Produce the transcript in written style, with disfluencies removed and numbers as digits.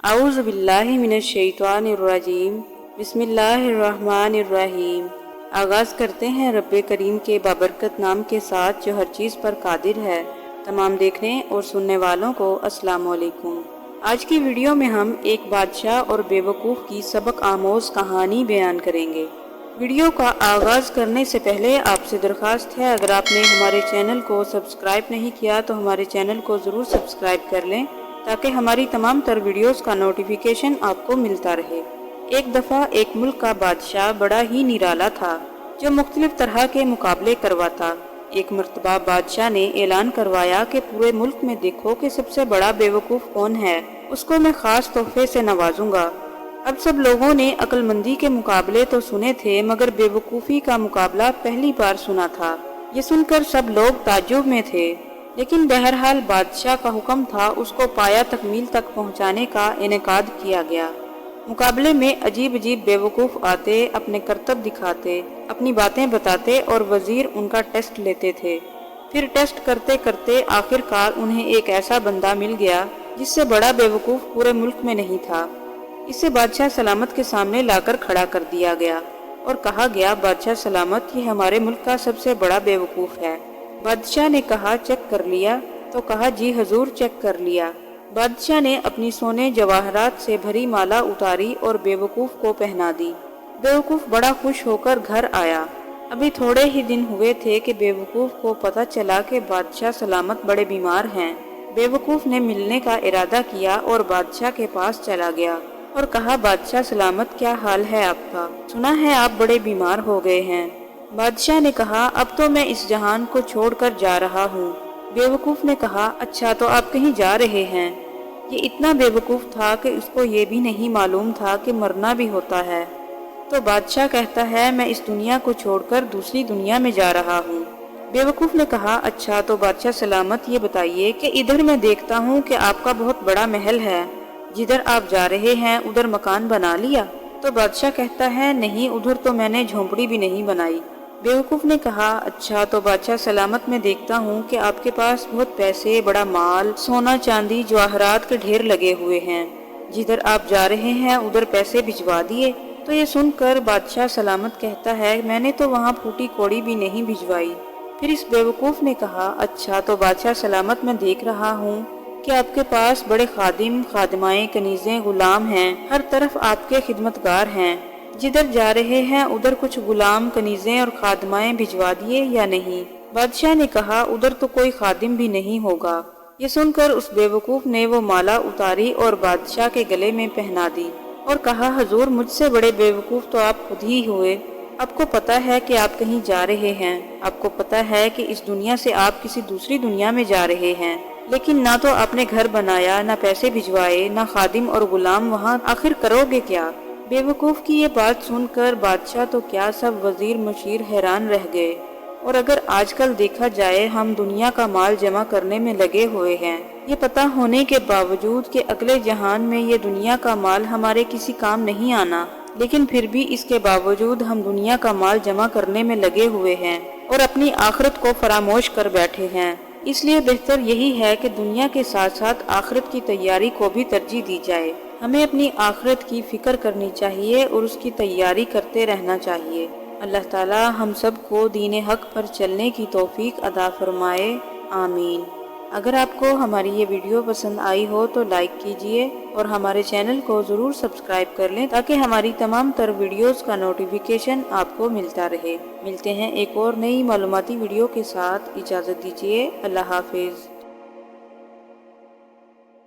अऊज़ु बिल्लाहि मिनश्शैतानिर्रजीम। बिस्मिल्लाहिर्रहमानिर्रहीम। आगाज़ करते हैं रब्बे करीम के बाबरकत नाम के साथ जो हर चीज़ पर कादिर है। तमाम देखने और सुनने वालों को अस्सलामु अलैकुम। आज की वीडियो में हम एक बादशाह और बेवकूफ़ की सबक आमोज़ कहानी बयान करेंगे। वीडियो का आगाज़ करने से पहले आपसे दरख्वास्त है, अगर आपने हमारे चैनल को सब्सक्राइब नहीं किया तो हमारे चैनल को ज़रूर सब्सक्राइब कर लें ताकि हमारी तमाम तर वीडियोस का नोटिफिकेशन आपको मिलता रहे। एक दफ़ा एक मुल्क का बादशाह बड़ा ही निराला था जो मुख्तलिफ तरह के मुकाबले करवाता। एक मर्तबा बादशाह ने ऐलान करवाया कि पूरे मुल्क में देखो कि सबसे बड़ा बेवकूफ़ कौन है, उसको मैं ख़ास तोहफे से नवाजूंगा। अब सब लोगों ने अक्लमंदी के मुकाबले तो सुने थे मगर बेवकूफ़ी का मुकाबला पहली बार सुना था। ये सुनकर सब लोग ताज्जुब में थे, लेकिन बहरहाल बादशाह का हुक्म था, उसको पाया तकमील तक पहुंचाने का इनेकाद किया गया। मुकाबले में अजीब अजीब बेवकूफ़ आते, अपने करतब दिखाते, अपनी बातें बताते और वज़ीर उनका टेस्ट लेते थे। फिर टेस्ट करते करते आखिरकार उन्हें एक ऐसा बंदा मिल गया जिससे बड़ा बेवकूफ़ पूरे मुल्क में नहीं था। इसे बादशाह सलामत के सामने लाकर खड़ा कर दिया गया और कहा गया, बादशाह सलामत, ये हमारे मुल्क का सबसे बड़ा बेवकूफ़ है। बादशाह ने कहा, चेक कर लिया? तो कहा, जी हजूर, चेक कर लिया। बादशाह ने अपनी सोने जवाहरात से भरी माला उतारी और बेवकूफ़ को पहना दी। बेवकूफ़ बड़ा खुश होकर घर आया। अभी थोड़े ही दिन हुए थे कि बेवकूफ़ को पता चला कि बादशाह सलामत बड़े बीमार हैं। बेवकूफ़ ने मिलने का इरादा किया और बादशाह के पास चला गया और कहा, बादशाह सलामत, क्या हाल है आपका? सुना है आप बड़े बीमार हो गए हैं। बादशाह ने कहा, अब तो मैं इस जहान को छोड़कर जा रहा हूँ। बेवकूफ़ ने कहा, अच्छा तो आप कहीं जा रहे हैं? ये इतना बेवकूफ़ था कि उसको ये भी नहीं मालूम था कि मरना भी होता है। तो बादशाह कहता है, मैं इस दुनिया को छोड़कर दूसरी दुनिया में जा रहा हूँ। बेवकूफ़ ने कहा, अच्छा तो बादशाह सलामत, ये बताइए कि इधर मैं देखता हूँ कि आपका बहुत बड़ा महल है, जिधर आप जा रहे हैं उधर मकान बना लिया? तो बादशाह कहता है, नहीं, उधर तो मैंने झोंपड़ी भी नहीं बनाई। बेवकूफ़ ने कहा, अच्छा तो बादशाह सलामत, मैं देखता हूँ कि आपके पास बहुत पैसे, बड़ा माल, सोना चांदी, जवाहरात के ढेर लगे हुए हैं, जिधर आप जा रहे हैं उधर पैसे भिजवा दिए? तो ये सुनकर बादशाह सलामत कहता है, मैंने तो वहाँ फूटी कौड़ी भी नहीं भिजवाई। फिर इस बेवकूफ़ ने कहा, अच्छा तो बादशाह सलामत, मैं देख रहा हूँ कि आपके पास बड़े खादिम, खादिमाएं, कनीज़ें, गुलाम हैं, हर तरफ आपके खिदमतगार हैं, जिधर जा रहे हैं उधर कुछ गुलाम, कनीज़ें और खादमाएं भिजवा दिए या नहीं? बादशाह ने कहा, उधर तो कोई खादिम भी नहीं होगा। ये सुनकर उस बेवकूफ़ ने वो माला उतारी और बादशाह के गले में पहना दी और कहा, हजूर, मुझसे बड़े बेवकूफ़ तो आप खुद ही हुए। आपको पता है कि आप कहीं जा रहे हैं, आपको पता है कि इस दुनिया से आप किसी दूसरी दुनिया में जा रहे हैं, लेकिन ना तो आपने घर बनाया, ना पैसे भिजवाए, ना खादिम और गुलाम, वहाँ आखिर करोगे क्या? बेवकूफ़ की ये बात सुनकर बादशाह तो क्या, सब वज़ीर मुशीर हैरान रह गए। और अगर आजकल देखा जाए, हम दुनिया का माल जमा करने में लगे हुए हैं, ये पता होने के बावजूद कि अगले जहान में ये दुनिया का माल हमारे किसी काम नहीं आना, लेकिन फिर भी इसके बावजूद हम दुनिया का माल जमा करने में लगे हुए हैं और अपनी आखिरत को फरामोश कर बैठे हैं। इसलिए बेहतर यही है कि दुनिया के साथ साथ आखिरत की तैयारी को भी तरजीह दी जाए। हमें अपनी आखिरत की फ़िक्र करनी चाहिए और उसकी तैयारी करते रहना चाहिए। अल्लाह ताला हम सब को दीन हक पर चलने की तौफीक अता फरमाए, आमीन। अगर आपको हमारी ये वीडियो पसंद आई हो तो लाइक कीजिए और हमारे चैनल को ज़रूर सब्सक्राइब कर लें ताकि हमारी तमाम तर वीडियोस का नोटिफिकेशन आपको मिलता रहे। मिलते हैं एक और नई मालूमाती वीडियो के साथ, इजाज़त दीजिए, अल्लाह हाफिज़।